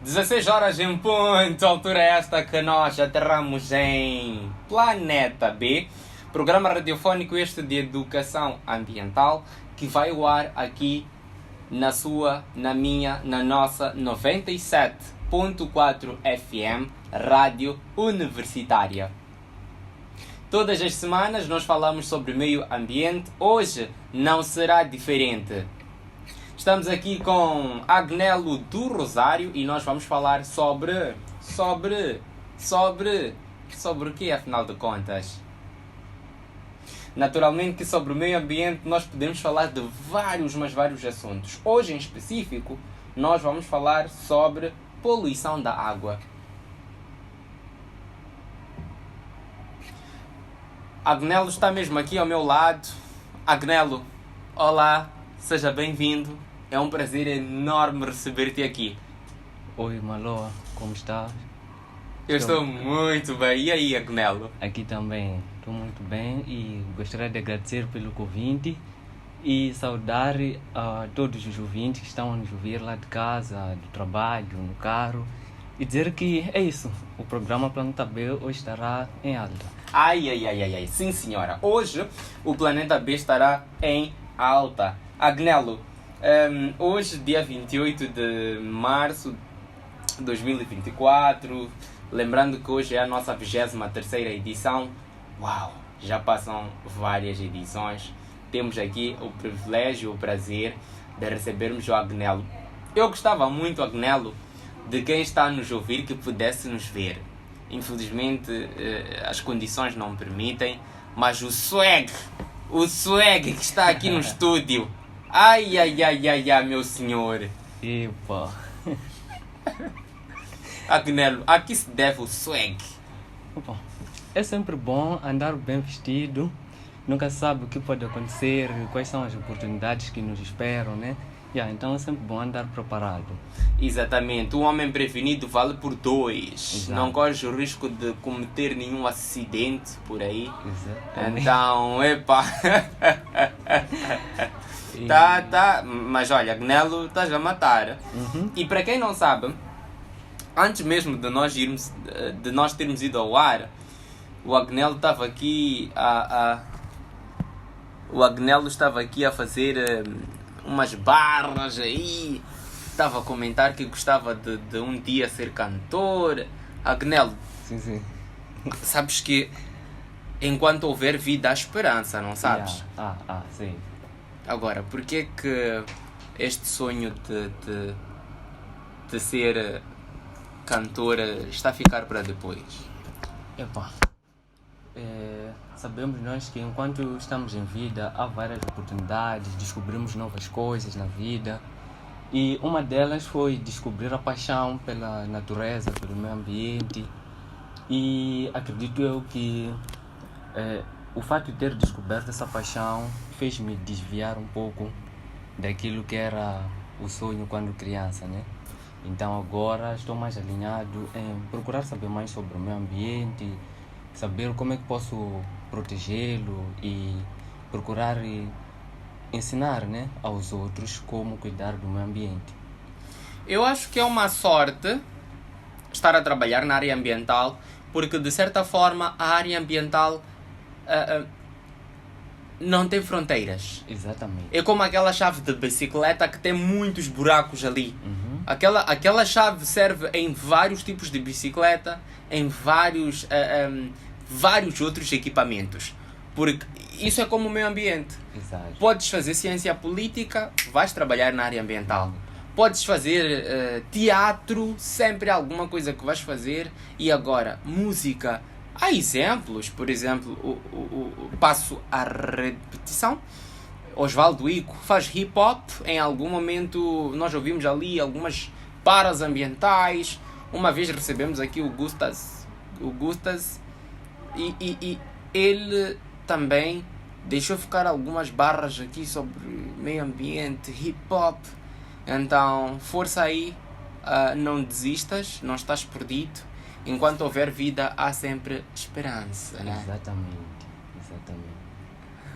16 horas em ponto, altura esta que nós aterramos em Planeta B, programa radiofónico este de educação ambiental, que vai ao ar aqui na sua, na minha, na nossa 97.4 FM, Rádio Universitária. Todas as semanas nós falamos sobre meio ambiente, hoje não será diferente. Estamos aqui com Agnello do Rosário e nós vamos falar sobre o que, afinal de contas? Naturalmente que sobre o meio ambiente nós podemos falar de vários assuntos. Hoje em específico nós vamos falar sobre poluição da água. Agnello está mesmo aqui ao meu lado. Agnello, olá, seja bem-vindo. É um prazer enorme receber-te aqui. Oi, Maloa, como estás? Eu estou muito bem. E aí, Agnello? Aqui também estou muito bem e gostaria de agradecer pelo convite e saudar a todos os ouvintes que estão a nos ouvir lá de casa, do trabalho, no carro, e dizer que é isso, o programa Planeta B hoje estará em alta. Ai, sim senhora. Hoje o Planeta B estará em alta. Agnello, hoje, dia 28 de março de 2024, lembrando que hoje é a nossa 23ª edição. Uau, já passam várias edições. Temos aqui o privilégio, o prazer de recebermos o Agnello. Eu gostava muito, Agnello, de quem está a nos ouvir que pudesse nos ver. Infelizmente as condições não permitem, mas o swag que está aqui no estúdio, ai, meu senhor. Epa. Agnello, a que se deve o swag? Opa. É sempre bom andar bem vestido, nunca sabe o que pode acontecer, quais são as oportunidades que nos esperam, né? Então é sempre bom andar preparado. Exatamente, um homem prevenido vale por dois. Exato. Não corre o risco de cometer nenhum acidente por aí. Exatamente. Então, epa. Tá. Mas olha, Agnello, estás a matar. Uhum. E para quem não sabe, antes mesmo de nós termos ido ao ar, o Agnello estava aqui a fazer umas barras aí, estava a comentar que gostava de um dia ser cantor. Agnello, Sim. sabes que enquanto houver vida há esperança, não sabes? Sim. Agora, porquê que este sonho de ser cantora está a ficar para depois? Epa. Sabemos nós que enquanto estamos em vida há várias oportunidades, descobrimos novas coisas na vida, e uma delas foi descobrir a paixão pela natureza, pelo meio ambiente, e acredito eu que o fato de ter descoberto essa paixão fez-me desviar um pouco daquilo que era o sonho quando criança, né? Então agora estou mais alinhado em procurar saber mais sobre o meio ambiente, saber como é que posso protegê-lo e procurar ensinar, né, aos outros como cuidar do meio ambiente. Eu acho que é uma sorte estar a trabalhar na área ambiental, porque de certa forma a área ambiental não tem fronteiras. Exatamente. É como aquela chave de bicicleta que tem muitos buracos ali. Uhum. Aquela chave serve em vários tipos de bicicleta, em vários outros equipamentos. Porque isso é como o meio ambiente. Exato. Podes fazer ciência política, vais trabalhar na área ambiental. Podes fazer teatro, sempre alguma coisa que vais fazer. E agora, música. Há exemplos, por exemplo, passo a repetição. Osvaldo Ico faz hip-hop, em algum momento nós ouvimos ali algumas paras ambientais. Uma vez recebemos aqui o Gustas e ele também deixou ficar algumas barras aqui sobre meio ambiente, hip-hop. Então, força aí, não desistas, não estás perdido. Enquanto houver vida, há sempre esperança, né? Exatamente.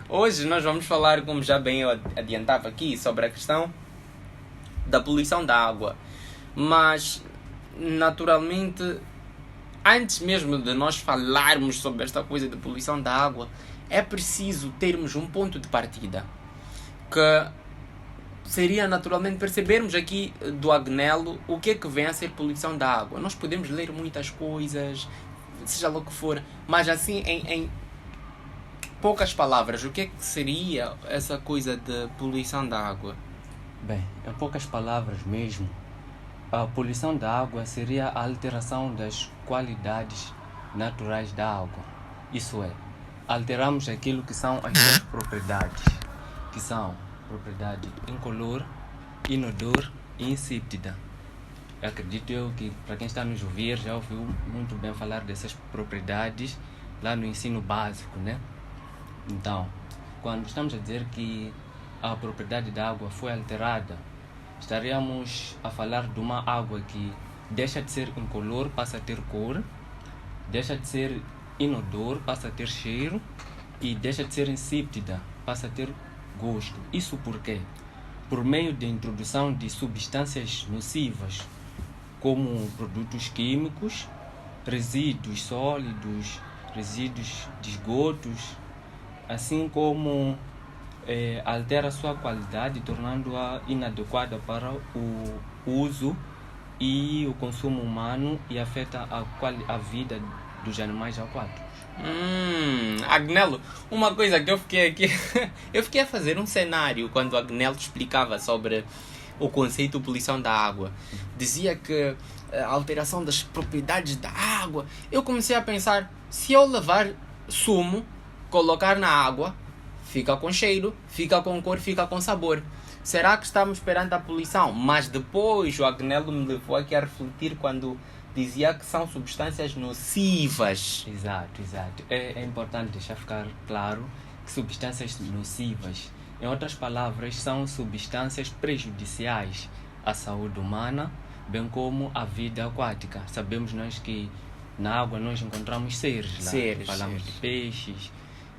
Hoje nós vamos falar, como já bem eu adiantava aqui, sobre a questão da poluição da água. Mas naturalmente, antes mesmo de nós falarmos sobre esta coisa de poluição da água, é preciso termos um ponto de partida, que seria naturalmente percebermos aqui do Agnello o que é que vem a ser poluição da água. Nós podemos ler muitas coisas, seja lá o que for, mas assim, em poucas palavras, o que é que seria essa coisa de poluição da água? Bem, em poucas palavras mesmo, a poluição da água seria a alteração das qualidades naturais da água. Isso é, alteramos aquilo que são as suas propriedades, que são propriedade incolor, inodor e insípida. Acredito eu que para quem está nos ouvir já ouviu muito bem falar dessas propriedades lá no ensino básico, né? Então, quando estamos a dizer que a propriedade da água foi alterada, estaríamos a falar de uma água que deixa de ser incolor, passa a ter cor, deixa de ser inodor, passa a ter cheiro, e deixa de ser insípida, passa a ter gosto. Isso por quê? Por meio da introdução de substâncias nocivas, como produtos químicos, resíduos sólidos, resíduos de esgotos, assim como altera a sua qualidade, tornando-a inadequada para o uso e o consumo humano, e afeta a vida dos animais aquáticos. Agnello, uma coisa que eu fiquei aqui eu fiquei a fazer um cenário quando o Agnello explicava sobre o conceito de poluição da água. Dizia que a alteração das propriedades da água. Eu comecei a pensar, se eu levar sumo, colocar na água, fica com cheiro, fica com cor, fica com sabor. Será que estamos perante a poluição? Mas depois o Agnello me levou aqui a refletir quando dizia que são substâncias nocivas. Exato. É importante deixar ficar claro que substâncias nocivas, em outras palavras, são substâncias prejudiciais à saúde humana, bem como à vida aquática. Sabemos nós que na água nós encontramos seres lá. Falamos de peixes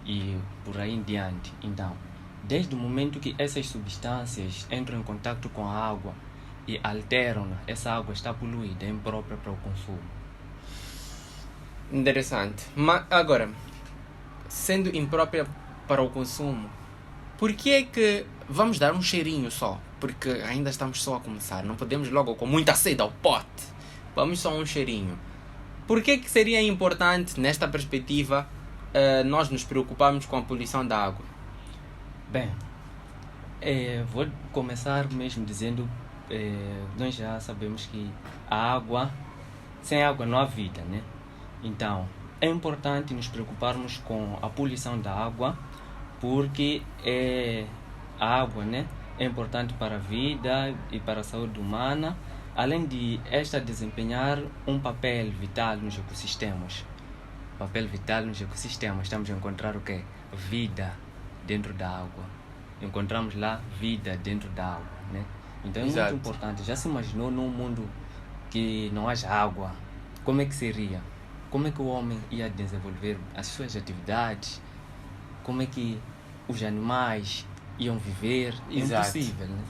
e por aí em diante. Então, desde o momento que essas substâncias entram em contato com a água e alteram-na, essa água está poluída, é imprópria para o consumo. Interessante. Mas agora, sendo imprópria para o consumo, por que é que vamos dar um cheirinho só? Porque ainda estamos só a começar, não podemos logo com muita sede ao pote. Vamos só um cheirinho. Por que é que seria importante, nesta perspectiva, nós nos preocuparmos com a poluição da água? Bem, vou começar mesmo dizendo, nós já sabemos que sem água não há vida, né? Então, é importante nos preocuparmos com a poluição da água, porque a água, né, é importante para a vida e para a saúde humana, além de esta desempenhar um papel vital nos ecossistemas. Papel vital nos ecossistemas, estamos a encontrar o quê? Vida dentro da água. Encontramos lá vida dentro da água, né? Então é muito importante. Já se imaginou num mundo que não haja água? Como é que seria? Como é que o homem ia desenvolver as suas atividades? Como é que os animais iam viver? É impossível, né?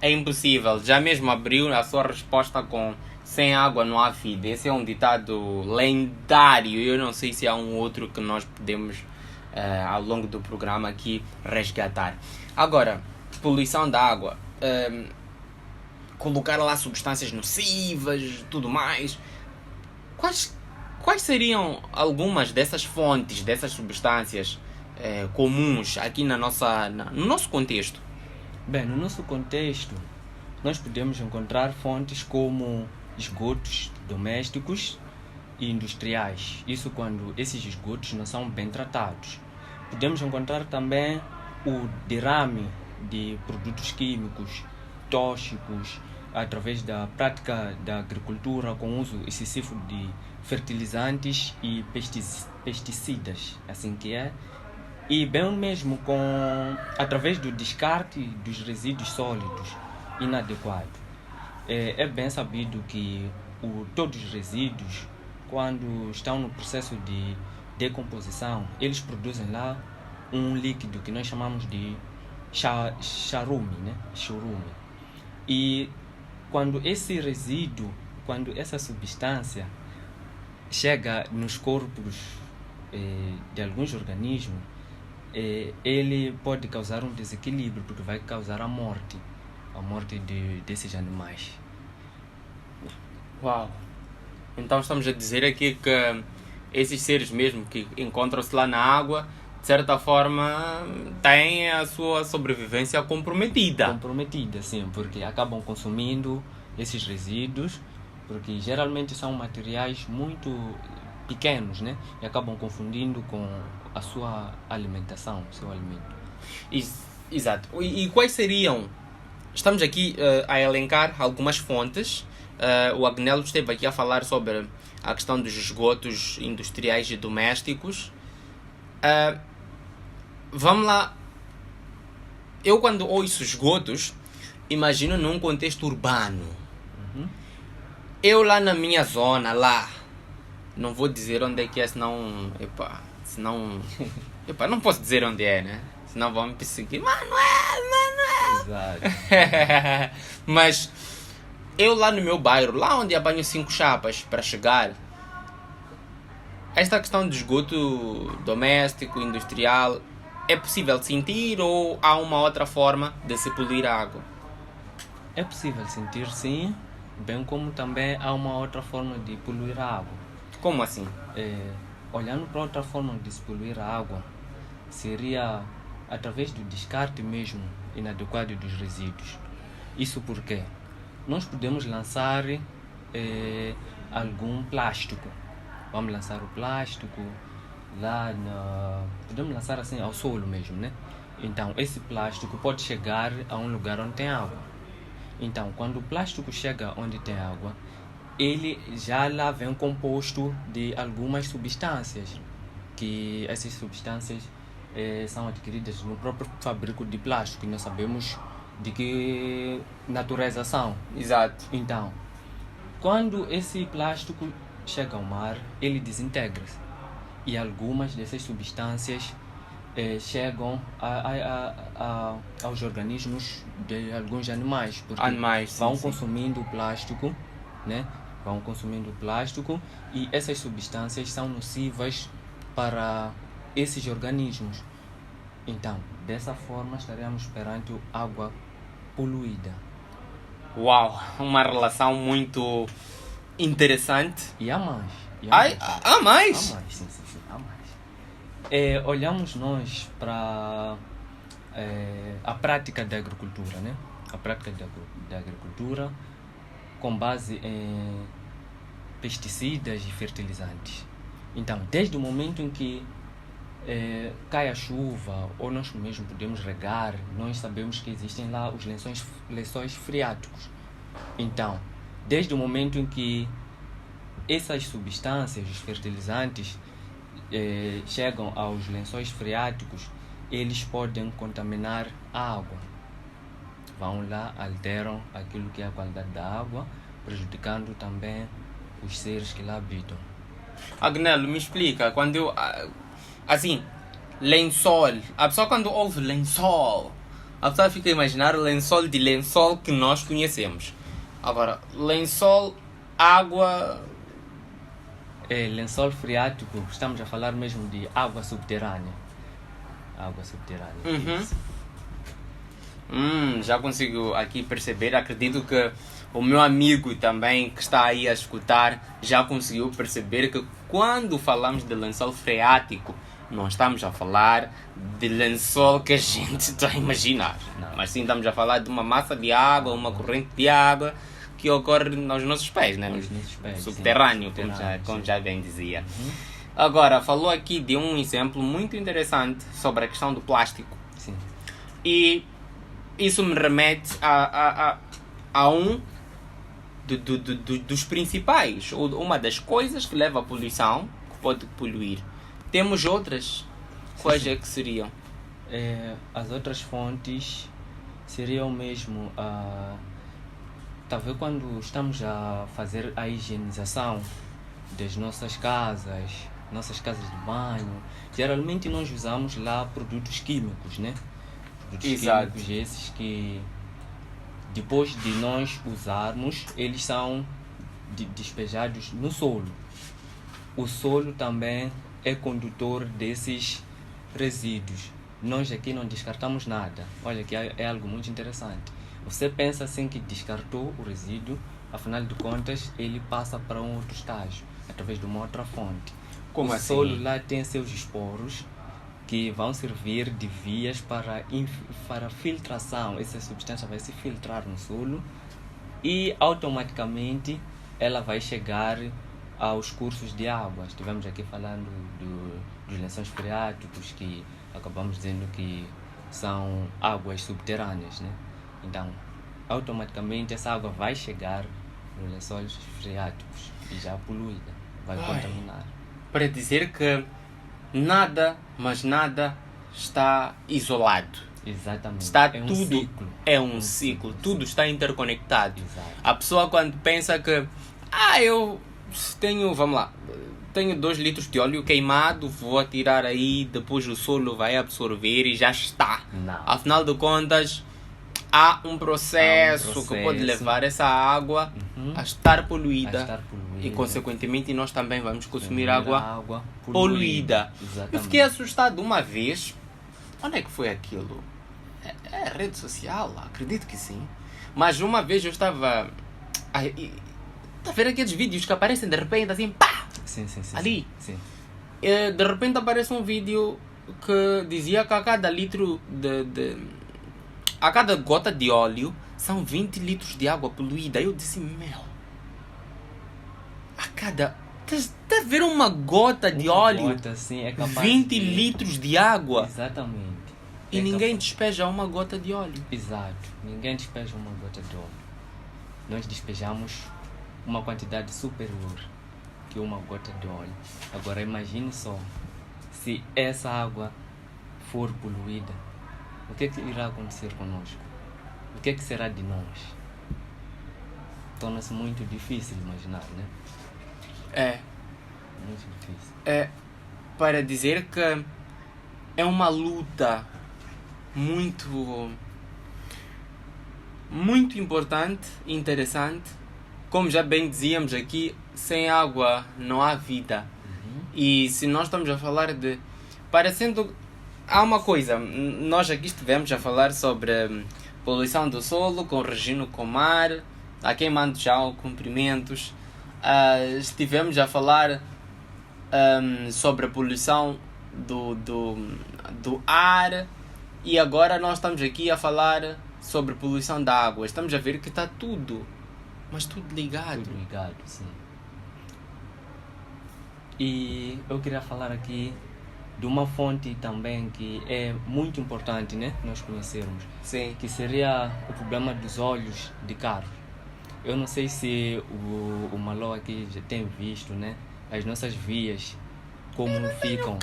É impossível. Já mesmo abriu a sua resposta com sem água não há vida. Esse é um ditado lendário. Eu não sei se há um outro que nós podemos ao longo do programa aqui resgatar. Agora, poluição da água, colocar lá substâncias nocivas, tudo mais. Quais seriam algumas dessas fontes, dessas substâncias comuns aqui no nosso contexto? Bem, no nosso contexto, nós podemos encontrar fontes como esgotos domésticos e industriais. Isso quando esses esgotos não são bem tratados. Podemos encontrar também o derrame de produtos químicos tóxicos através da prática da agricultura com uso excessivo de fertilizantes e pesticidas, assim que é. E bem mesmo através do descarte dos resíduos sólidos inadequados. É bem sabido que todos os resíduos, quando estão no processo de decomposição, eles produzem lá um líquido que nós chamamos de charume, né? Chorume. E quando esse resíduo quando essa substância chega nos corpos de alguns organismos, ele pode causar um desequilíbrio, porque vai causar a morte desses animais. Uau! Então estamos a dizer aqui que esses seres mesmo que encontram-se lá na água, de certa forma, têm a sua sobrevivência comprometida. Comprometida, sim, porque acabam consumindo esses resíduos, porque geralmente são materiais muito pequenos, né? E acabam confundindo com a sua alimentação, o seu alimento. Exato. E quais seriam? Estamos aqui a elencar algumas fontes. O Agnello esteve aqui a falar sobre a questão dos esgotos industriais e domésticos. Vamos lá. Eu, quando ouço esgotos, imagino num contexto urbano. Eu lá na minha zona, lá, não vou dizer onde é que é, senão não posso dizer onde é, né? Senão vão me perseguir. Manuel! Exato. Mas eu lá no meu bairro, lá onde apanho 5 chapas para chegar, esta questão de esgoto doméstico, industrial, é possível sentir ou há uma outra forma de se poluir a água? É possível sentir, sim, bem como também há uma outra forma de poluir a água. Como assim? Olhando para outra forma de se poluir a água, seria através do descarte mesmo inadequado dos resíduos. Isso porque nós podemos lançar algum plástico. Vamos lançar o plástico podemos lançar assim ao solo mesmo, né? Então esse plástico pode chegar a um lugar onde tem água. Então quando o plástico chega onde tem água, ele já lá vem composto de algumas substâncias, que essas substâncias são adquiridas no próprio fabrico de plástico, e nós sabemos de que natureza são. Exato. Então, quando esse plástico chega ao mar, ele desintegra-se, e algumas dessas substâncias chegam aos organismos de alguns animais, porque vão consumindo o plástico, né? Vão consumindo plástico, e essas substâncias são nocivas para esses organismos. Então, dessa forma, estaremos perante água poluída. Uau! Uma relação muito interessante. E há mais. Há mais? Há mais, sim, há mais. Olhamos nós para a prática da agricultura, né? A prática da agricultura com base em pesticidas e fertilizantes. Então, desde o momento em que cai a chuva, ou nós mesmo podemos regar, nós sabemos que existem lá os lençóis freáticos. Então, desde o momento em que essas substâncias, os fertilizantes, chegam aos lençóis freáticos, eles podem contaminar a água. Vão lá, alteram aquilo que é a qualidade da água, prejudicando também os seres que lá habitam. Agnello, me explica, quando eu... Assim, lençol. A pessoa quando ouve lençol, a pessoa fica a imaginar o lençol de lençol que nós conhecemos. Agora, lençol, água... Lençol freático, estamos a falar mesmo de água subterrânea. Água subterrânea. Isso. Já consigo aqui perceber. Acredito que o meu amigo também que está aí a escutar já conseguiu perceber que quando falamos de lençol freático, não estamos a falar de lençol que a gente está a imaginar. Não. Mas sim estamos a falar de uma massa de água, uma corrente de água que ocorre nos nossos pés, né? Nos nossos pés, subterrâneo, sim. como já bem dizia. Agora, falou aqui de um exemplo muito interessante sobre a questão do plástico. Sim. E isso me remete a um dos principais, ou uma das coisas que leva à poluição, que pode poluir. Temos outras. Quais é que seriam? As outras fontes seriam mesmo talvez quando estamos a fazer a higienização das nossas casas de banho, geralmente nós usamos lá produtos químicos, né? Produtos químicos esses que depois de nós usarmos, eles são despejados no solo. O solo também é condutor desses resíduos. Nós aqui não descartamos nada. Olha que é algo muito interessante. Você pensa assim que descartou o resíduo, afinal de contas ele passa para um outro estágio, através de uma outra fonte. Como o assim? solo lá tem seus esporos que vão servir de vias para filtração. Essa substância vai se filtrar no solo e automaticamente ela vai chegar aos cursos de água. Estivemos aqui falando dos lençóis freáticos, que acabamos dizendo que são águas subterrâneas, né? Então, automaticamente essa água vai chegar nos lençóis freáticos e já poluída, vai contaminar. Para dizer que nada, mas nada está isolado. Exatamente. Está é um tudo, ciclo. é um ciclo, tudo está interconectado. Exato. A pessoa quando pensa que eu tenho, vamos lá, tenho 2 litros de óleo queimado, vou atirar aí, depois o solo vai absorver e já está. Não. Afinal de contas, há um processo que pode levar essa água a estar poluída. E consequentemente nós também vamos consumir água poluída. Eu fiquei assustado uma vez. Onde é que foi aquilo? É rede social? Acredito que sim. Mas uma vez eu estava a ver aqueles vídeos que aparecem de repente assim, pá! Sim. Ali. Sim. De repente aparece um vídeo que dizia que a cada litro a cada gota de óleo são 20 litros de água poluída. Eu disse, a cada... Estás a ver uma gota de óleo? Gota, sim, é capaz 20 litros de água. Exatamente. E ninguém despeja uma gota de óleo. Exato. Ninguém despeja uma gota de óleo. Nós despejamos uma quantidade superior que uma gota de óleo. Agora imagine só, se essa água for poluída, o que irá acontecer conosco? O que será de nós? Torna-se muito difícil imaginar, né? É. Muito difícil. É para dizer que é uma luta muito importante, interessante. Como já bem dizíamos aqui, sem água não há vida. E se nós estamos a falar de... Parecendo... Há uma coisa, nós aqui estivemos a falar sobre poluição do solo com Regino Comar, a quem mando já cumprimentos. Estivemos a falar sobre a poluição do ar e agora nós estamos aqui a falar sobre poluição da água. Estamos a ver que está tudo, mas tudo ligado. Tudo ligado, sim. E eu queria falar aqui de uma fonte também que é muito importante, né, nós conhecermos. Sim. Que seria o problema dos óleos de carro. Eu não sei se o Maló aqui já tem visto, né, as nossas vias, como ficam.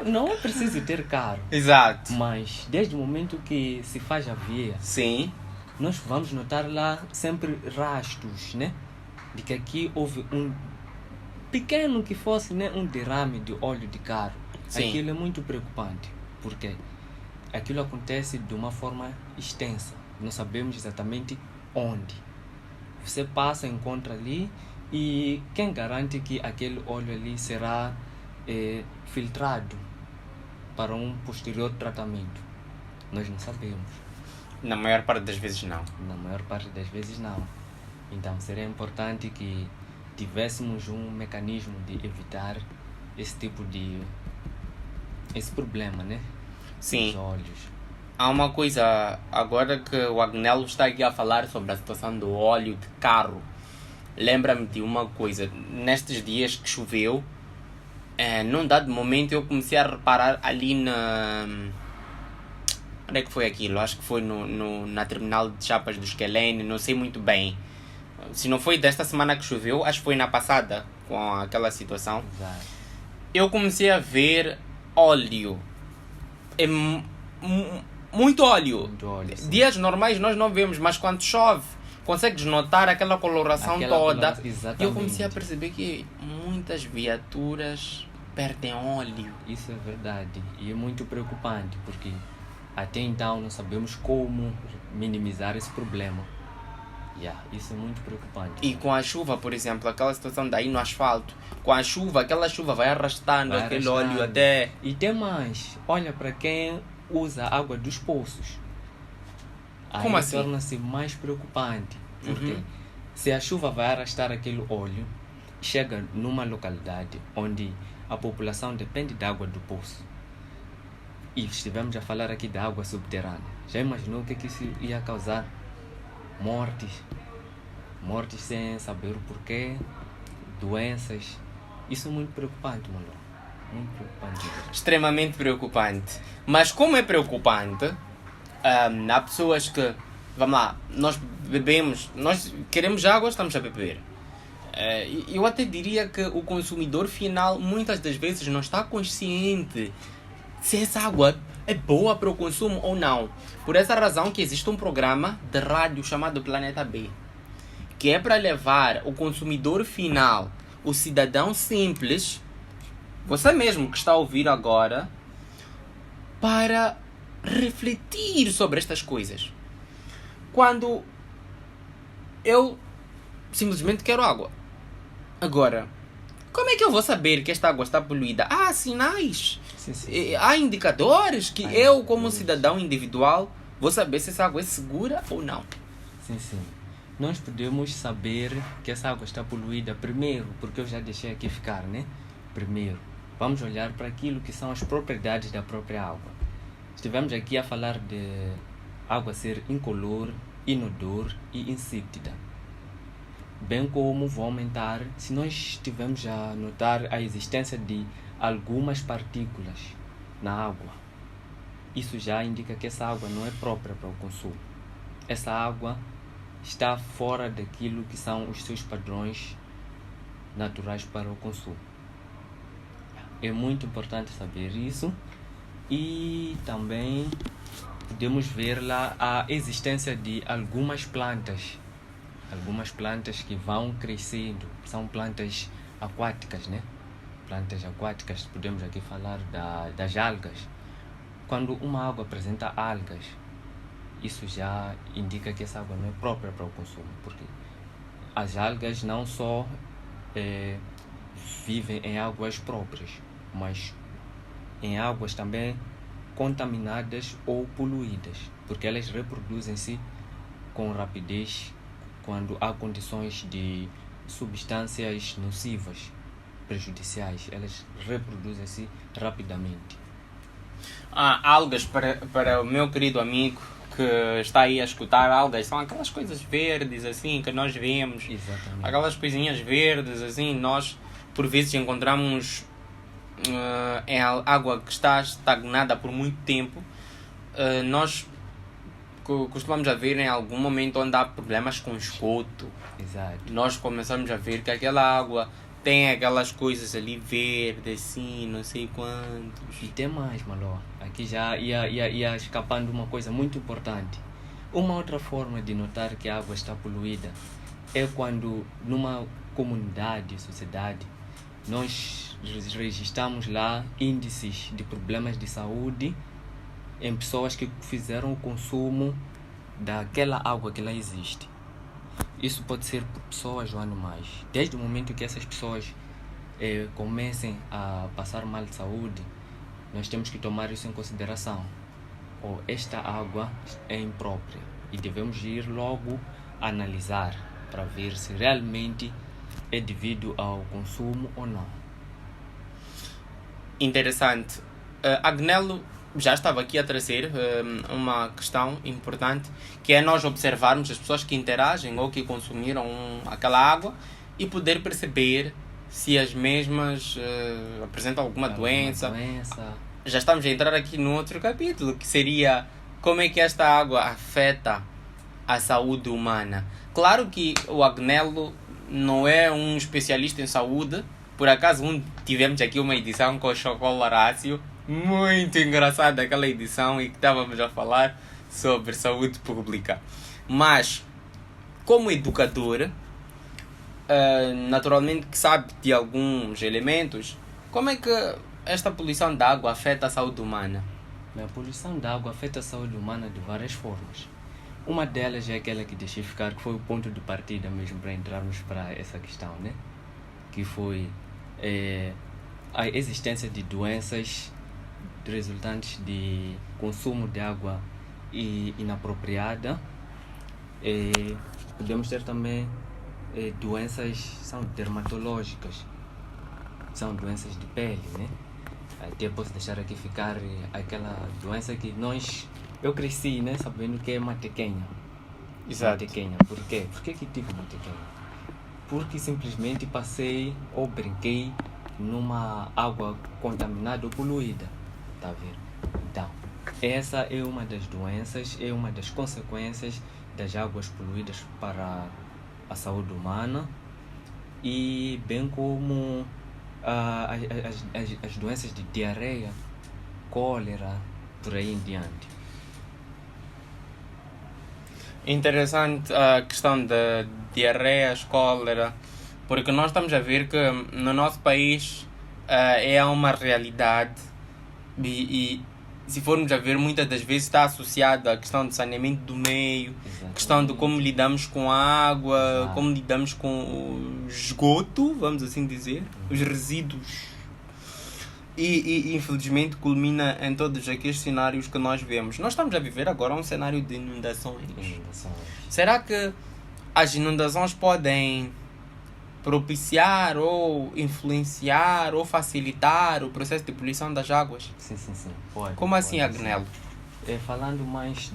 Não é preciso ter carro. Exato. Mas desde o momento que se faz a via, Sim. nós vamos notar lá sempre rastros, né, de que aqui houve um pequeno que fosse, né, um derrame de óleo de carro. Sim. Aquilo é muito preocupante, porque aquilo acontece de uma forma extensa. Não sabemos exatamente onde. Você passa, encontra ali, e quem garante que aquele óleo ali será filtrado para um posterior tratamento? Nós não sabemos. Na maior parte das vezes não. Na maior parte das vezes não. Então seria importante que tivéssemos um mecanismo de evitar esse tipo de... esse problema, né? Sim. Dos óleos. Há uma coisa, agora que o Agnello está aqui a falar sobre a situação do óleo de carro, lembra-me de uma coisa. Nestes dias que choveu, num dado momento eu comecei a reparar ali na... Onde é que foi aquilo? Acho que foi na terminal de chapas do Esquelene, não sei muito bem. Se não foi desta semana que choveu, acho que foi na passada, com aquela situação. Exato. Eu comecei a ver óleo. Muito óleo. Muito óleo, sim. Dias normais nós não vemos, mas quando chove, consegues notar aquela coloração toda. Exatamente. E eu comecei a perceber que muitas viaturas perdem óleo. Isso é verdade. E é muito preocupante, porque até então não sabemos como minimizar esse problema. Isso é muito preocupante. E com a chuva, por exemplo, aquela situação daí no asfalto, com a chuva, aquela chuva vai arrastando aquele óleo até... E tem mais, olha para quem usa água dos poços. Como Aí assim? torna-se mais preocupante. Porque se a chuva vai arrastar aquele óleo, chega numa localidade onde a população depende da água do poço. E estivemos a falar aqui da água subterrânea. Já imaginou o que isso ia causar? Mortes sem saber o porquê, doenças. Isso é muito preocupante, mano. Muito preocupante. Extremamente preocupante. Mas como é preocupante, há pessoas que, vamos lá, nós bebemos, nós queremos água, estamos a beber. Eu até diria que o consumidor final muitas das vezes não está consciente se essa água é boa para o consumo ou não. Por essa razão que existe um programa de rádio chamado Planeta B, que é para levar o consumidor final, o cidadão simples, você mesmo que está a ouvir agora, para refletir sobre estas coisas. Quando eu simplesmente quero água. Agora, como é que eu vou saber que esta água está poluída? Há sinais. Sim. Há indicadores que eu, como cidadão individual, vou saber se essa água é segura ou não. Sim. Nós podemos saber que essa água está poluída primeiro, porque eu já deixei aqui ficar, né? Primeiro, vamos olhar para aquilo que são as propriedades da própria água. Estivemos aqui a falar de água ser incolor, inodor e insípida. Bem como vou aumentar se nós estivermos a notar a existência de algumas partículas na água. Isso já indica que essa água não é própria para o consumo. Essa água está fora daquilo que são os seus padrões naturais para o consumo. É muito importante saber isso. E também podemos ver lá a existência de algumas plantas que vão crescendo, são plantas aquáticas, né? Plantas aquáticas, podemos aqui falar das algas. Quando uma água apresenta algas, isso já indica que essa água não é própria para o consumo, porque as algas não só vivem em águas próprias, mas em águas também contaminadas ou poluídas, porque elas reproduzem-se com rapidez quando há condições de substâncias nocivas, prejudiciais, elas reproduzem-se rapidamente. Algas, para o meu querido amigo que está aí a escutar, algas são aquelas coisas verdes assim que nós vemos. Exatamente. Aquelas coisinhas verdes assim, nós por vezes encontramos em água que está estagnada por muito tempo. Nós costumamos a ver em algum momento onde há problemas com esgoto. Exato. Nós começamos a ver que aquela água tem aquelas coisas ali verdes, assim, não sei quantos. E tem mais, Maló. Aqui já ia escapando uma coisa muito importante. Uma outra forma de notar que a água está poluída é quando numa comunidade, sociedade, nós registramos lá índices de problemas de saúde em pessoas que fizeram o consumo daquela água que lá existe. Isso pode ser por pessoas ou animais. Desde o momento que essas pessoas comecem a passar mal de saúde, nós temos que tomar isso em consideração. Ou esta água é imprópria e devemos ir logo analisar para ver se realmente é devido ao consumo ou não. Interessante. Agnello já estava aqui a trazer uma questão importante, que é nós observarmos as pessoas que interagem ou que consumiram aquela água e poder perceber se as mesmas apresentam alguma doença. Já estamos a entrar aqui no outro capítulo, que seria como é que esta água afeta a saúde humana. Claro que o Agnello não é um especialista em saúde. Por acaso tivemos aqui uma edição com o Chocola Horácio, muito engraçada aquela edição, e que estávamos a falar sobre saúde pública. Mas, como educador, naturalmente que sabe de alguns elementos, como é que esta poluição da água afeta a saúde humana? A poluição da água afeta a saúde humana de várias formas. Uma delas é aquela que deixei ficar, que foi o ponto de partida mesmo para entrarmos para essa questão, né? Que foi a existência de doenças resultantes de consumo de água inapropriada. Podemos ter também doenças são dermatológicas, são doenças de pele, né? Até posso deixar aqui ficar aquela doença que eu cresci, né, sabendo que é matequenha. Exato. Matequenha. Por quê? Por que tive matequenha? Porque simplesmente passei ou brinquei numa água contaminada ou poluída. Tá vendo? Então, essa é uma das doenças, é uma das consequências das águas poluídas para a saúde humana, e bem como as doenças de diarreia, cólera, por aí em diante. Interessante a questão da diarreia, cólera, porque nós estamos a ver que no nosso país é uma realidade e se formos a ver, muitas das vezes está associado à questão do saneamento do meio, questão de como lidamos com a água, como lidamos com o esgoto, vamos assim dizer, os resíduos. E infelizmente culmina em todos aqueles cenários que nós vemos. Nós estamos a viver agora um cenário de inundações. Será que as inundações podem propiciar ou influenciar ou facilitar o processo de poluição das águas? Sim. Pode. Como assim, Agnello? Falando mais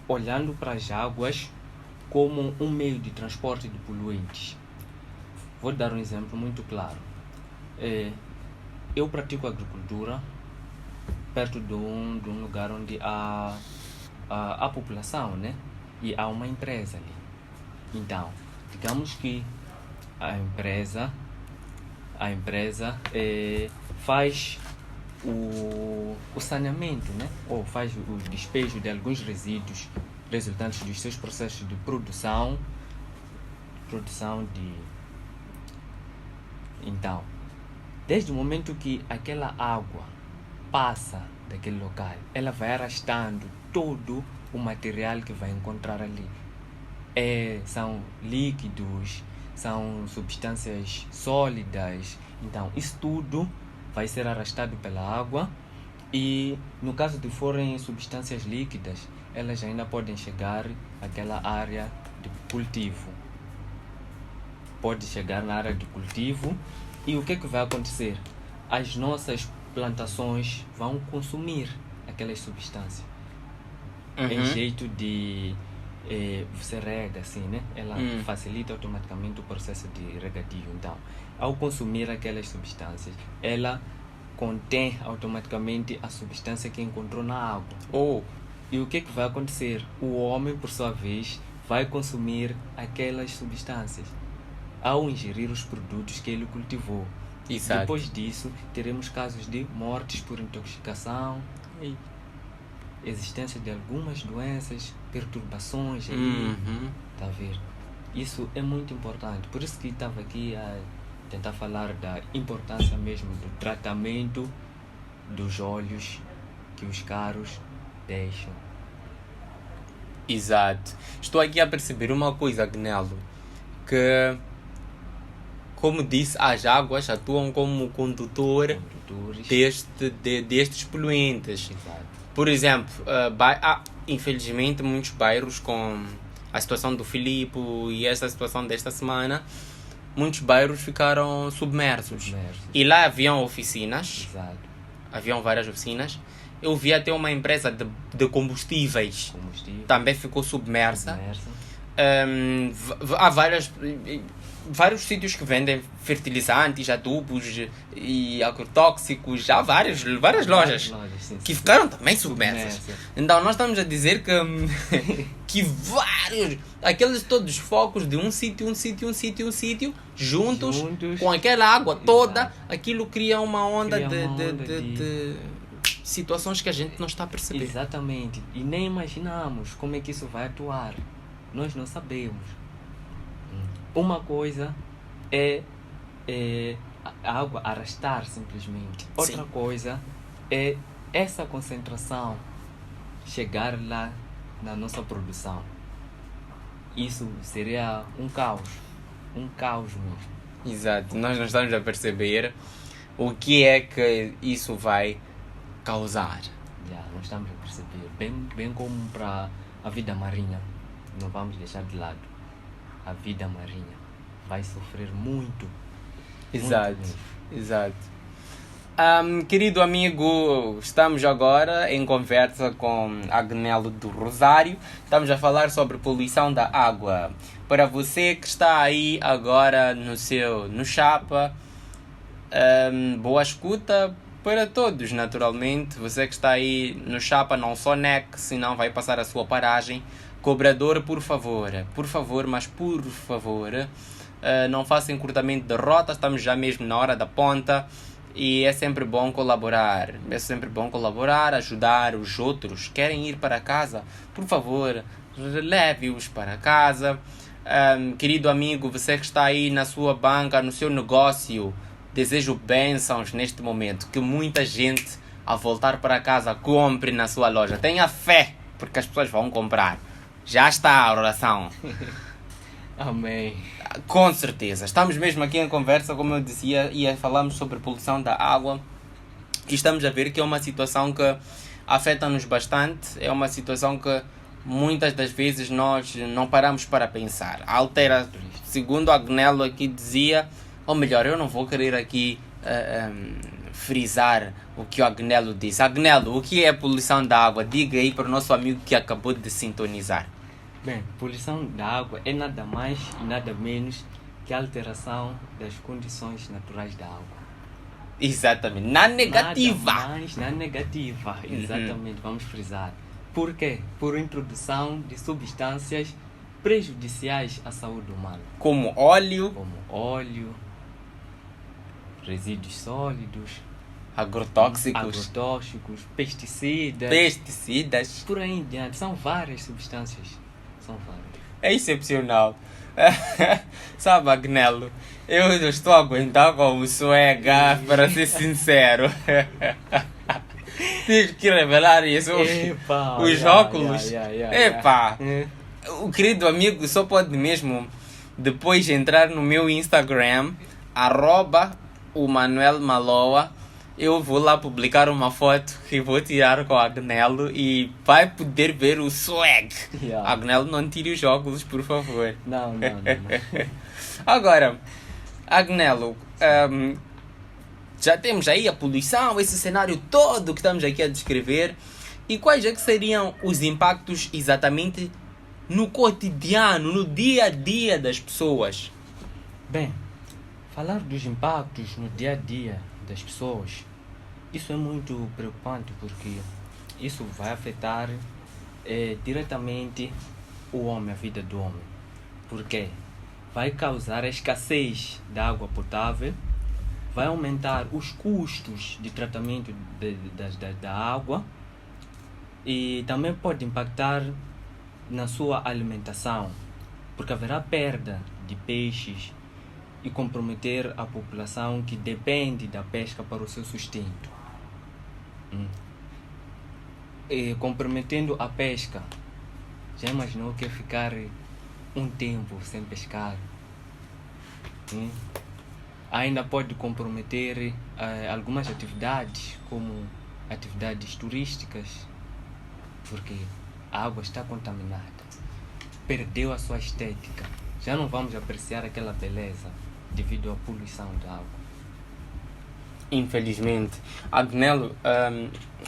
olhando para as águas como um meio de transporte de poluentes. Vou dar um exemplo muito claro. Eu pratico agricultura perto de um lugar onde há a população, né? E há uma empresa ali. Então, digamos que a empresa faz o saneamento, né? Ou faz o despejo de alguns resíduos resultantes dos seus processos de produção de... Então, desde o momento que aquela água passa daquele local, ela vai arrastando todo o material que vai encontrar ali. São líquidos, são substâncias sólidas. Então, isso tudo vai ser arrastado pela água, e no caso de forem substâncias líquidas, elas ainda podem chegar àquela área de cultivo. Pode chegar na área de cultivo, e o que vai acontecer? As nossas plantações vão consumir aquelas substâncias. Em jeito de... você rega assim, né? Ela facilita automaticamente o processo de regadio. Então, ao consumir aquelas substâncias, ela contém automaticamente a substância que encontrou na água. E o que vai acontecer? O homem, por sua vez, vai consumir aquelas substâncias ao ingerir os produtos que ele cultivou. Exato. Depois disso, teremos casos de mortes por intoxicação, existência de algumas doenças, perturbações aí, tá a ver? Isso é muito importante. Por isso que estava aqui a tentar falar da importância mesmo do tratamento dos olhos que os carros deixam. Exato. Estou aqui a perceber uma coisa, Agnello, que, como disse, as águas atuam como condutores destes poluentes. Exato. Por exemplo, infelizmente muitos bairros, com a situação do Filipe e essa situação desta semana, muitos bairros ficaram submersos. E lá haviam oficinas. Exato. Haviam várias oficinas. Eu vi até uma empresa de combustíveis. Também ficou submersa. Há vários sítios que vendem fertilizantes, adubos e agrotóxicos. Há várias lojas que ficaram também submersas. Então nós estamos a dizer que vários, aqueles todos focos de um sítio, juntos com aquela água toda, aquilo cria uma onda de situações que a gente não está a perceber. Exatamente. E nem imaginamos como é que isso vai atuar. Nós não sabemos. Uma coisa é a água arrastar simplesmente. Outra coisa é essa concentração chegar lá na nossa produção. Isso seria um caos mesmo. Exato, nós não estamos a perceber o que é que isso vai causar. Não estamos a perceber. Bem como para a vida marinha. Não vamos deixar de lado. A vida marinha vai sofrer muito. Exato, Muito mesmo. exato. Querido amigo, estamos agora em conversa com Agnello do Rosário. Estamos a falar sobre poluição da água. Para você que está aí agora no Chapa, boa escuta para todos, naturalmente. Você que está aí no Chapa, não só NEC, senão vai passar a sua paragem. Cobrador, por favor, não faça encurtamento de rota, estamos já mesmo na hora da ponta. E é sempre bom colaborar, ajudar os outros. Querem ir para casa? Por favor, leve-os para casa. Querido amigo, você que está aí na sua banca, no seu negócio, desejo bênçãos neste momento. Que muita gente, ao voltar para casa, compre na sua loja. Tenha fé, porque as pessoas vão comprar. Já está a oração. Amém. Com certeza. Estamos mesmo aqui em conversa, como eu dizia, e falamos sobre poluição da água. E estamos a ver que é uma situação que afeta-nos bastante. É uma situação que muitas das vezes nós não paramos para pensar. Altera, segundo Agnello aqui dizia, ou melhor, eu não vou querer aqui frisar o que o Agnello disse. Agnello, o que é poluição da água? Diga aí para o nosso amigo que acabou de sintonizar. Bem, poluição da água é nada mais e nada menos que a alteração das condições naturais da água. Exatamente, na negativa. Nada mais na negativa, exatamente, vamos frisar. Por quê? Por introdução de substâncias prejudiciais à saúde humana. Como óleo, resíduos sólidos, agrotóxicos, pesticidas, por aí em diante. São várias substâncias. É excepcional. Sabe, Agnello, eu não estou a aguentar com o swag, para ser sincero. Tive que revelar isso. Os óculos. O querido amigo só pode mesmo depois entrar no meu Instagram, @o Manuel Maloa. Eu vou lá publicar uma foto que vou tirar com o Agnello e vai poder ver o swag. Agnello, não tire os óculos, por favor. Não. Agora, Agnello, já temos aí a poluição, esse cenário todo que estamos aqui a descrever. E quais é que seriam os impactos exatamente no cotidiano, no dia a dia das pessoas? Bem, falar dos impactos no dia a dia das pessoas, isso é muito preocupante, porque isso vai afetar diretamente o homem, a vida do homem. Porque vai causar a escassez da água potável, vai aumentar os custos de tratamento da água e também pode impactar na sua alimentação, porque haverá perda de peixes e comprometer a população que depende da pesca para o seu sustento. E comprometendo a pesca, já imaginou que é ficar um tempo sem pescar? Ainda pode comprometer algumas atividades, como atividades turísticas, porque a água está contaminada, perdeu a sua estética. Já não vamos apreciar aquela beleza devido à poluição da água. Infelizmente. Agnello,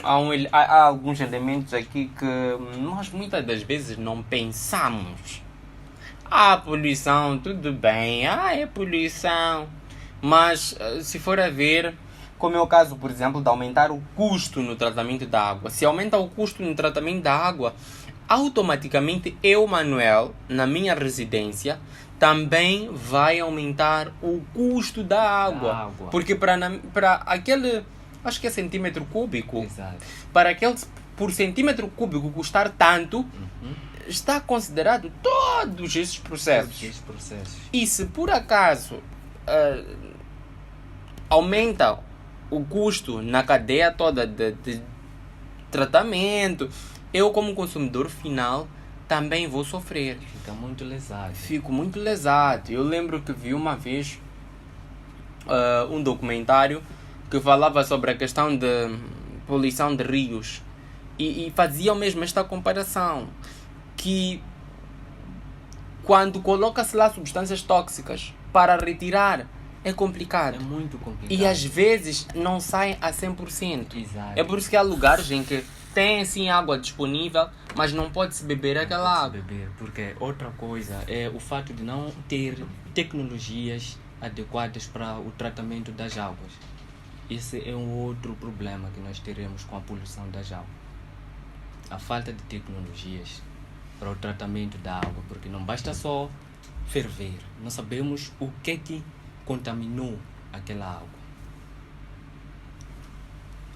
há alguns elementos aqui que nós muitas das vezes não pensamos. Poluição, tudo bem, é poluição. Mas se for a ver, como é o caso, por exemplo, de aumentar o custo no tratamento da água. Se aumenta o custo no tratamento da água, automaticamente eu, Manuel, na minha residência, também vai aumentar o custo da água. Porque para aquele, acho que é centímetro cúbico, Exato. para aquele por centímetro cúbico custar tanto, está considerado todos esses processos. E se por acaso aumenta o custo na cadeia toda de tratamento, eu como consumidor final também vou sofrer. Fica muito lesado. Fico muito lesado. Eu lembro que vi uma vez um documentário que falava sobre a questão de poluição de rios e fazia mesmo esta comparação, que quando coloca-se lá substâncias tóxicas para retirar é complicado. É muito complicado. E às vezes não saem a 100%. Exato. É por isso que há lugares em que tem sim água disponível, mas não pode-se beber aquela Não água. pode-se beber, porque outra coisa é o fato de não ter tecnologias adequadas para o tratamento das águas. Esse é um outro problema que nós teremos com a poluição das águas. A falta de tecnologias para o tratamento da água, porque não basta só ferver, não sabemos o que contaminou aquela água.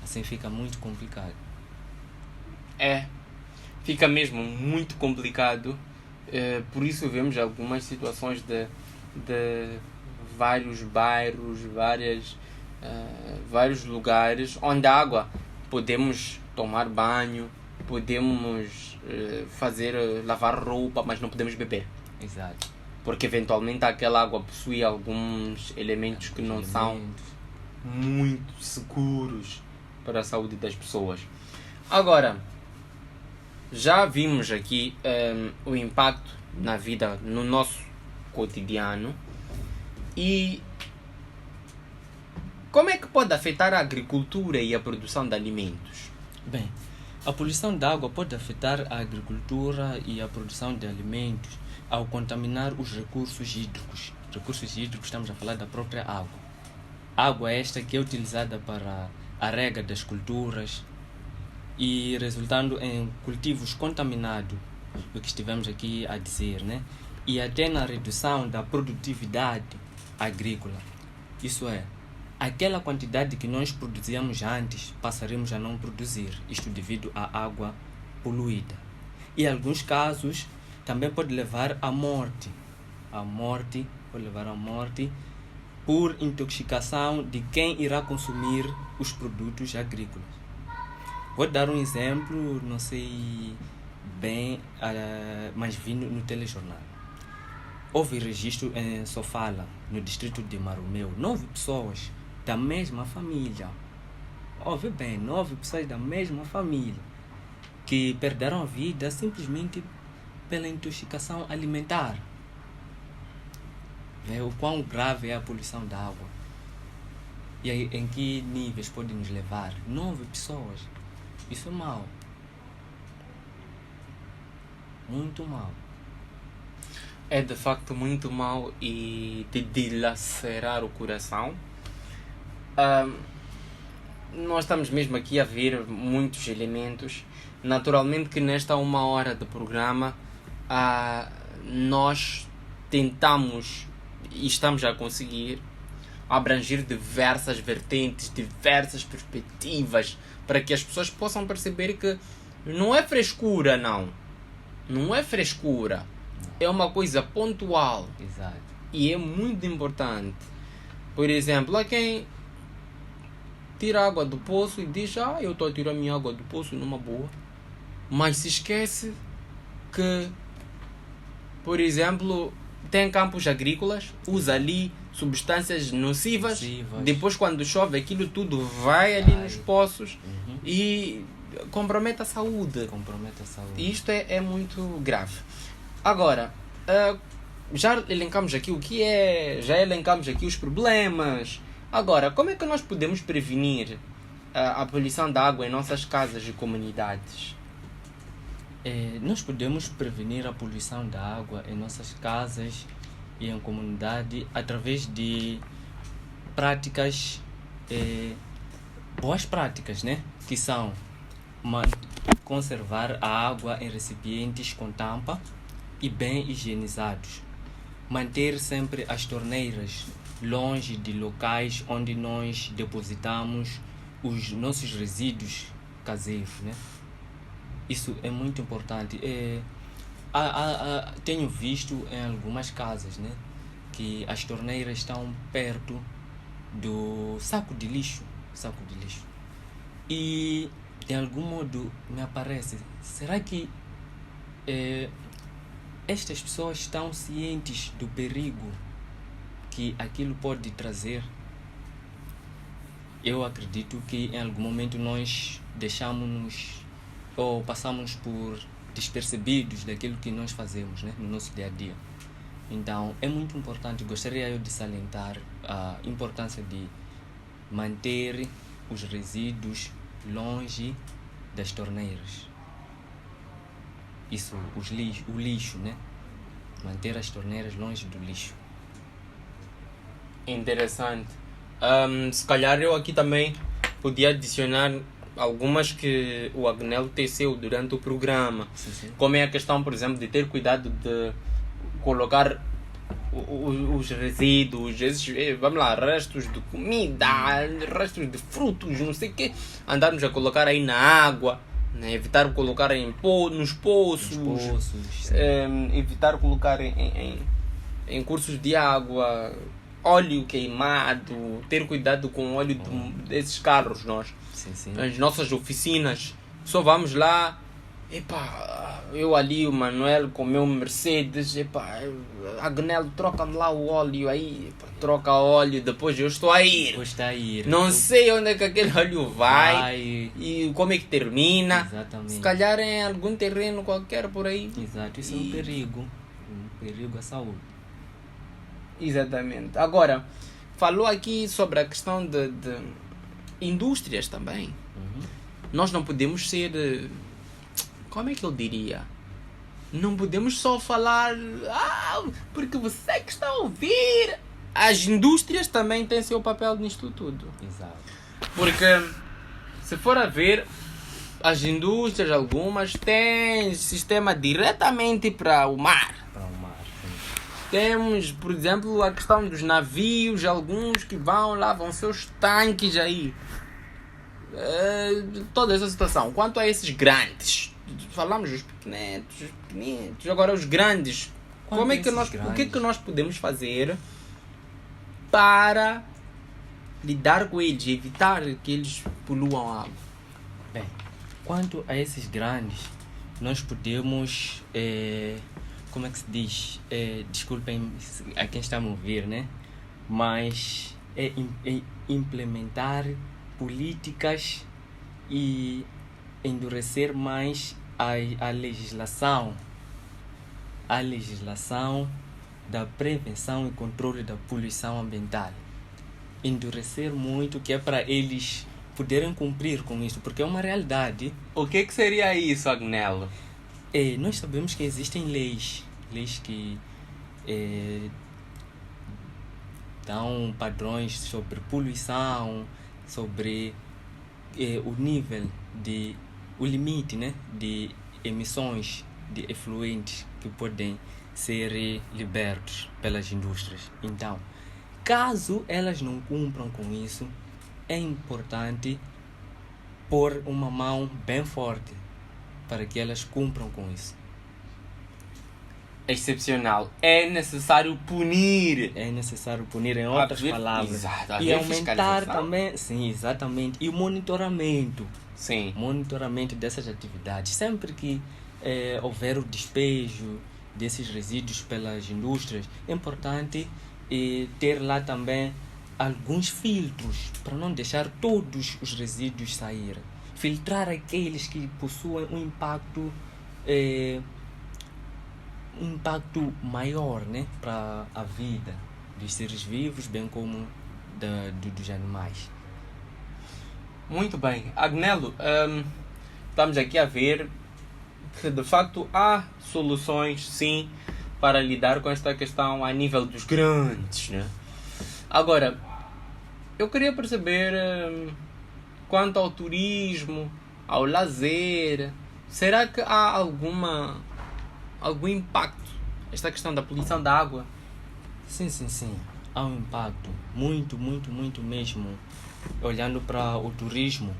Assim fica muito complicado. Fica mesmo muito complicado. Por isso vemos algumas situações de vários bairros, vários lugares onde a água podemos tomar banho, podemos lavar roupa, mas não podemos beber. Exato. Porque eventualmente aquela água possui alguns elementos que não são muito seguros para a saúde das pessoas. Agora, já vimos aqui o impacto na vida, no nosso cotidiano, e como é que pode afetar a agricultura e a produção de alimentos? Bem, a poluição da água pode afetar a agricultura e a produção de alimentos ao contaminar os recursos hídricos. Recursos hídricos, estamos a falar da própria água. Água esta que é utilizada para a rega das culturas e resultando em cultivos contaminados, o que estivemos aqui a dizer, né? E até na redução da produtividade agrícola. Isso é, aquela quantidade que nós produzíamos antes, passaremos a não produzir, isto devido à água poluída. E em alguns casos, também pode levar à morte. Pode levar à morte por intoxicação de quem irá consumir os produtos agrícolas. Vou dar um exemplo, não sei bem, mas vi no telejornal. Houve registro em Sofala, no distrito de Maromeu, 9 pessoas da mesma família. Ouve bem, 9 pessoas da mesma família que perderam a vida simplesmente pela intoxicação alimentar. Vê o quão grave é a poluição da água. E aí, em que níveis pode nos levar? 9 pessoas. Isso é mau. Muito mau. É de facto muito mau e de dilacerar o coração. Nós estamos mesmo aqui a ver muitos elementos. Naturalmente que nesta 1 hora de programa nós tentamos e estamos a conseguir abranger diversas vertentes, diversas perspectivas, para que as pessoas possam perceber que não é frescura, não é frescura, é uma coisa pontual. Exato. E é muito importante. Por exemplo, há quem tira água do poço e diz: eu estou a tirar minha água do poço numa boa, mas se esquece que, por exemplo, tem campos agrícolas, usa ali substâncias nocivas. Depois quando chove aquilo tudo vai ali nos poços e compromete a saúde. E isto é muito grave. Agora, já elencamos aqui já elencamos aqui os problemas. Agora, como é que nós podemos prevenir a poluição da água em nossas casas e comunidades? Nós podemos prevenir a poluição da água em nossas casas e em comunidade através de práticas, boas práticas, né? Que são conservar a água em recipientes com tampa e bem higienizados. Manter sempre as torneiras longe de locais onde nós depositamos os nossos resíduos caseiros, né? Isso é muito importante. Tenho visto em algumas casas, né, que as torneiras estão perto do saco de lixo. E de algum modo me aparece, será que estas pessoas estão cientes do perigo que aquilo pode trazer? Eu acredito que em algum momento nós deixamos-nos ou passamos por despercebidos daquilo que nós fazemos, né, no nosso dia a dia. Então é muito importante, gostaria eu de salientar a importância de manter os resíduos longe das torneiras. Isso, o lixo, né? Manter as torneiras longe do lixo. Interessante. Se calhar eu aqui também podia adicionar algumas que o Agnello teceu durante o programa. Sim. Como é a questão, por exemplo, de ter cuidado de colocar os resíduos, esses, vamos lá, restos de comida, restos de frutos, não sei o quê, andarmos a colocar aí na água, né? Evitar colocar nos poços, evitar colocar em cursos de água, óleo queimado, ter cuidado com o óleo desses carros. Sim. As nossas oficinas, só vamos lá, eu ali, o Manuel com o meu Mercedes, Agnello, troca-me lá o óleo aí, troca óleo, depois eu estou a ir. Não sei onde é que aquele óleo vai e como é que termina. Exatamente. Se calhar em algum terreno qualquer por aí. Exato, isso é um perigo à saúde. Exatamente. Agora, falou aqui sobre a questão de indústrias também. Nós não podemos ser... Como é que eu diria? Não podemos só falar... porque você que está a ouvir... As indústrias também têm seu papel nisto tudo. Exato. Porque, se for a ver... As indústrias, algumas, têm sistema diretamente para o mar. Temos, por exemplo, a questão dos navios, alguns que vão seus tanques aí. Toda essa situação. Quanto a esses grandes, falamos dos pequenitos, agora os grandes. O que é que nós podemos fazer para lidar com eles, evitar que eles poluam a água? Bem, quanto a esses grandes, nós podemos... como é que se diz? Desculpem a quem está a me ouvir, né? Mas implementar políticas e endurecer mais a legislação da prevenção e controle da poluição ambiental. Endurecer muito, que é para eles poderem cumprir com isso, porque é uma realidade. O que seria isso, Agnello? Nós sabemos que existem leis que dão padrões sobre poluição, sobre o nível o limite, né, de emissões de efluentes que podem ser libertos pelas indústrias. Então, caso elas não cumpram com isso, é importante pôr uma mão bem forte para que elas cumpram com isso. Excepcional. É necessário punir. Em outras palavras. Exato. E aumentar também. Sim, exatamente. E o monitoramento. Sim. Monitoramento dessas atividades. Sempre que houver o despejo desses resíduos pelas indústrias, é importante ter lá também alguns filtros para não deixar todos os resíduos sair. Filtrar aqueles que possuem um impacto maior, né, para a vida dos seres vivos, bem como dos animais. Muito bem. Agnello, estamos aqui a ver que de facto há soluções, sim, para lidar com esta questão a nível dos grandes, né? Agora, eu queria perceber quanto ao turismo, ao lazer, será que há algum impacto esta questão da poluição da água? Sim. Há um impacto muito mesmo. Olhando para o turismo,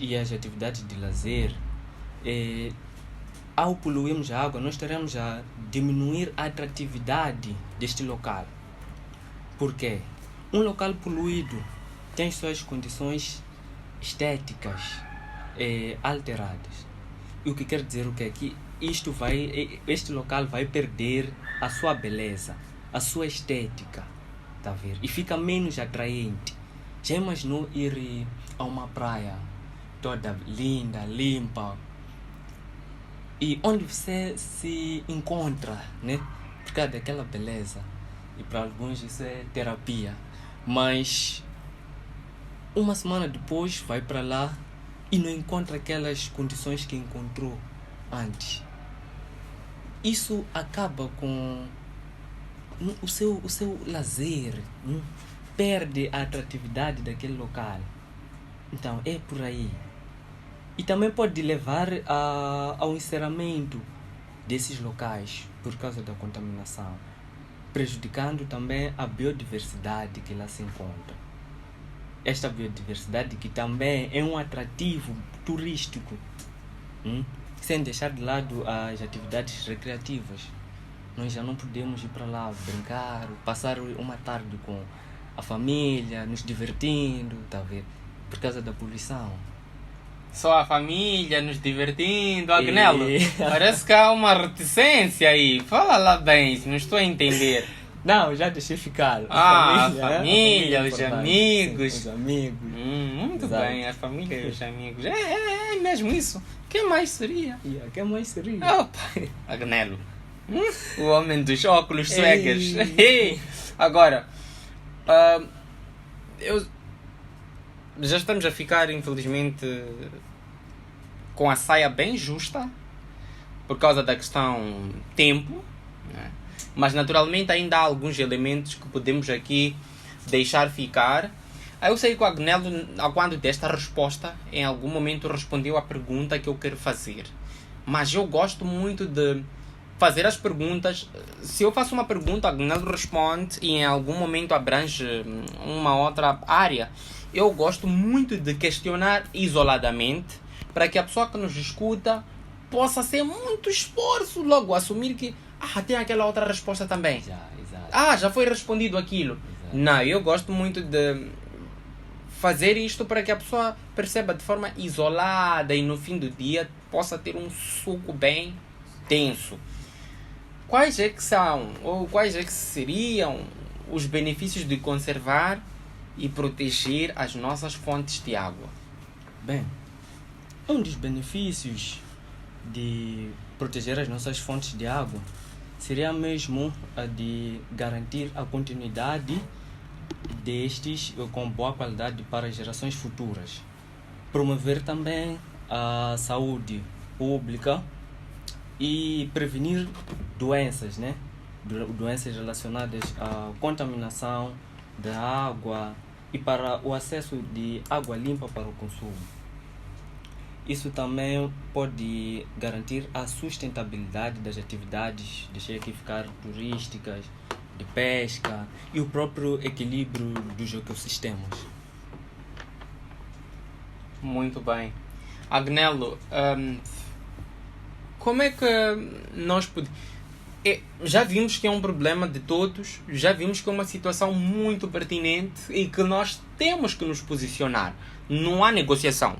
e as atividades de lazer, ao poluirmos a água, nós teremos a diminuir a atratividade deste local. Por quê? Um local poluído tem suas condições estéticas alteradas. E o que quer dizer o quê? Que este local vai perder a sua beleza, a sua estética, tá a ver? E fica menos atraente. Já imaginou ir a uma praia toda linda, limpa, e onde você se encontra, né? Por causa daquela beleza. E para alguns isso é terapia. Mas uma semana depois vai para lá e não encontra aquelas condições que encontrou antes. Isso acaba com o seu lazer, perde a atratividade daquele local. Então é por aí. E também pode levar ao encerramento desses locais por causa da contaminação, prejudicando também a biodiversidade que lá se encontra. Esta biodiversidade que também é um atrativo turístico, sem deixar de lado as atividades recreativas. Nós já não podemos ir para lá brincar, passar uma tarde com a família, nos divertindo, tá vendo? Por causa da poluição. Só a família, nos divertindo. Agnello, parece que há uma reticência aí. Fala lá bem, se não estou a entender. Não, já deixei ficar. A família, os importante. amigos. Sim, os amigos. Muito Exato. bem, a família e os amigos. É mesmo isso. O que mais seria? O que mais seria? Opa, Agnello. O homem dos óculos Ei. swaggers. Agora, já estamos a ficar, infelizmente, com a saia bem justa por causa da questão tempo, né? Mas naturalmente ainda há alguns elementos que podemos aqui deixar ficar. Eu sei que o Agnello, quando desta resposta, em algum momento respondeu à pergunta que eu quero fazer. Mas eu gosto muito de fazer as perguntas. Se eu faço uma pergunta, o Agnello responde e em algum momento abrange uma outra área. Eu gosto muito de questionar isoladamente para que a pessoa que nos escuta possa ser muito esforço logo assumir que tem aquela outra resposta também. Exato. Já foi respondido aquilo. Exato. Não, eu gosto muito de fazer isto para que a pessoa perceba de forma isolada e no fim do dia possa ter um suco bem denso. Quais é que são, ou quais é que seriam os benefícios de conservar e proteger as nossas fontes de água? Bem, um dos benefícios de proteger as nossas fontes de água seria mesmo a de garantir a continuidade destes com boa qualidade para gerações futuras. Promover também a saúde pública e prevenir doenças, né? Doenças relacionadas à contaminação da água e para o acesso de água limpa para o consumo. Isso também pode garantir a sustentabilidade das atividades, deixei aqui ficar turísticas, de pesca e o próprio equilíbrio dos ecossistemas. Muito bem. Agnello, como é que nós podemos... Já vimos que é um problema de todos, já vimos que é uma situação muito pertinente e que nós temos que nos posicionar. Não há negociação.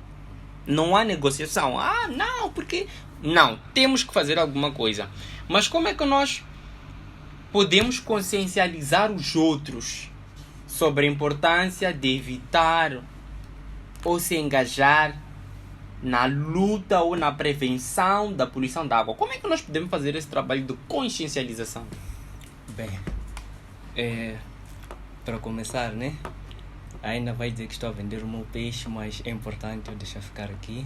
Não há negociação. Não, porque... Não, temos que fazer alguma coisa. Mas como é que nós podemos consciencializar os outros sobre a importância de evitar ou se engajar na luta ou na prevenção da poluição da água? Como é que nós podemos fazer esse trabalho de consciencialização? Bem, para começar, né? Ainda vai dizer que estou a vender o meu peixe, mas é importante eu deixar ficar aqui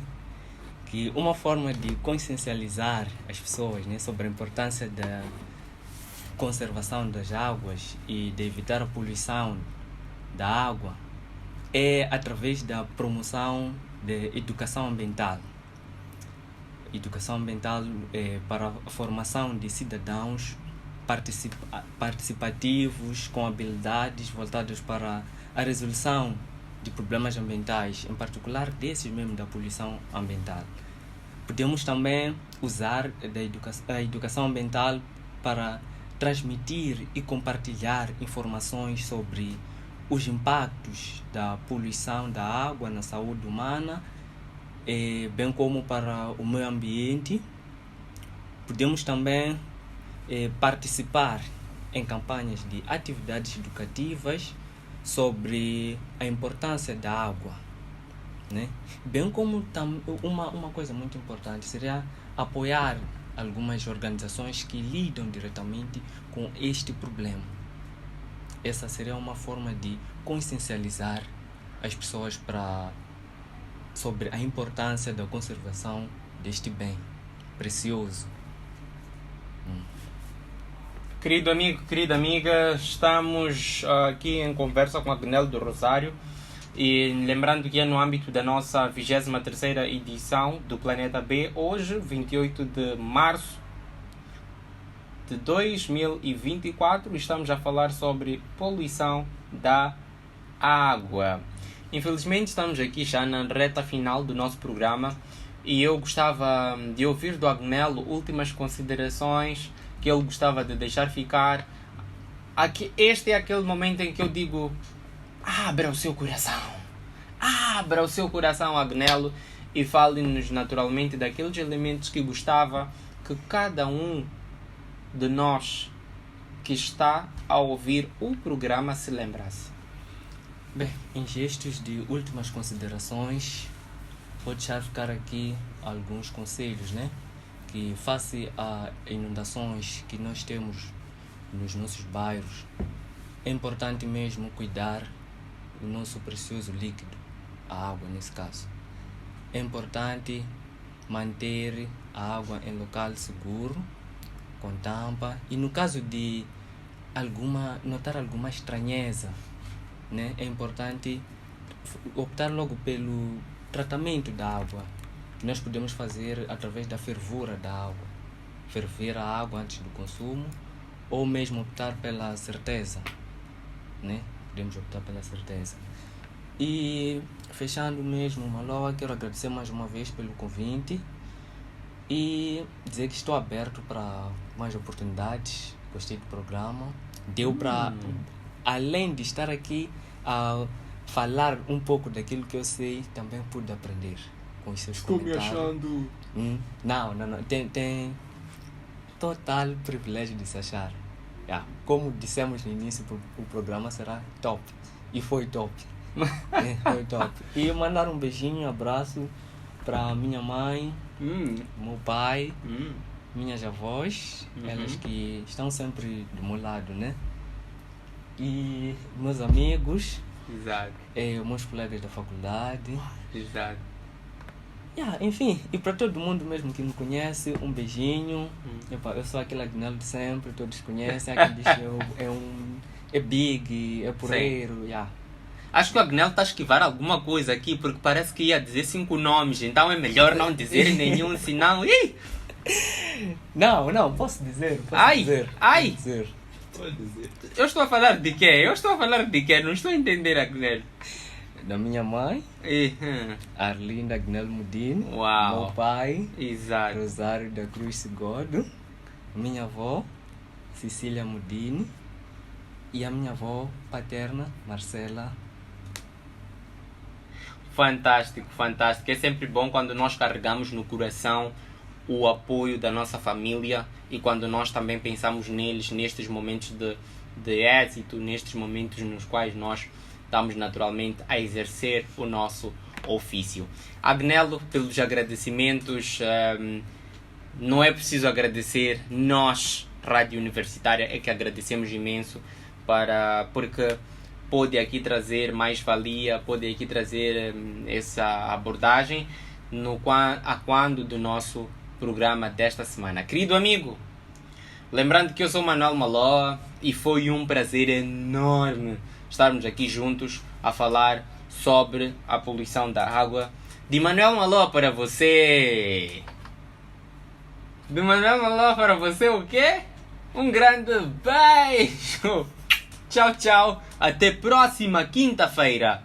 que uma forma de consciencializar as pessoas, né, sobre a importância da conservação das águas e de evitar a poluição da água é através da promoção de educação ambiental. Educação ambiental para a formação de cidadãos participativos com habilidades voltadas para a resolução de problemas ambientais, em particular desses mesmo da poluição ambiental. Podemos também usar a educação ambiental para transmitir e compartilhar informações sobre os impactos da poluição da água na saúde humana bem como para o meio ambiente. Podemos também participar em campanhas de atividades educativas sobre a importância da água, né? Bem como uma coisa muito importante seria apoiar algumas organizações que lidam diretamente com este problema. Essa seria uma forma de consciencializar as pessoas sobre a importância da conservação deste bem precioso. Querido amigo, querida amiga, estamos aqui em conversa com a Agnello do Rosário e lembrando que é no âmbito da nossa 23ª edição do Planeta B, hoje, 28 de março de 2024, estamos a falar sobre poluição da água. Infelizmente estamos aqui já na reta final do nosso programa e eu gostava de ouvir do Agnello últimas considerações que ele gostava de deixar ficar. Este é aquele momento em que eu digo: abra o seu coração, Agnello, e fale-nos naturalmente daqueles elementos que gostava que cada um de nós que está a ouvir o programa se lembrasse. Bem, em gestos de últimas considerações, vou deixar ficar aqui alguns conselhos, né? Que face a inundações que nós temos nos nossos bairros, é importante mesmo cuidar do nosso precioso líquido, a água nesse caso. É importante manter a água em local seguro, com tampa, e no caso de notar alguma estranheza, né, é importante optar logo pelo tratamento da água, que nós podemos fazer através da fervura da água, ferver a água antes do consumo, ou mesmo optar pela certeza, né? Podemos optar pela certeza. E fechando mesmo, Maloa, quero agradecer mais uma vez pelo convite e dizer que estou aberto para mais oportunidades. Gostei do programa. Deu para, além de estar aqui a falar um pouco daquilo que eu sei, também pude aprender com os seus comentários. Estou me achando. Não. Tem total privilégio de se achar. Como dissemos no início, o programa será top. E foi top. Foi top. E mandar um beijinho, abraço para minha mãe, meu pai, minhas avós, elas que estão sempre do meu lado, né? E meus amigos, Exato. Meus colegas da faculdade. Exato. Enfim, e para todo mundo mesmo que me conhece, um beijinho. Eu sou aquele Agnello de sempre, todos conhecem. Aquele diz que é big, é porreiro. Acho que o Agnello está a esquivar alguma coisa aqui, porque parece que ia dizer 5 nomes, então é melhor não dizer nenhum, senão... Não, posso dizer. Pode dizer. Eu estou a falar de quê? Não estou a entender, Agnello. Da minha mãe, Arlinda Agnello Mudini. Uau. Meu pai, Exato. Rosário da Cruz Segodo. Minha avó, Cecília Mudini. E a minha avó paterna, Marcela. Fantástico. É sempre bom quando nós carregamos no coração o apoio da nossa família e quando nós também pensamos neles nestes momentos de êxito, nestes momentos nos quais nós estamos naturalmente a exercer o nosso ofício. Agnello, pelos agradecimentos, não é preciso agradecer, nós, Rádio Universitária, é que agradecemos imenso porque pode aqui trazer mais valia, pode aqui trazer essa abordagem quando do nosso programa desta semana. Querido amigo, lembrando que eu sou Manuel Maloa e foi um prazer enorme estarmos aqui juntos a falar sobre a poluição da água. De Manuel Maloa para você. De Manuel Maloa para você o quê? Um grande beijo. Tchau. Até próxima quinta-feira.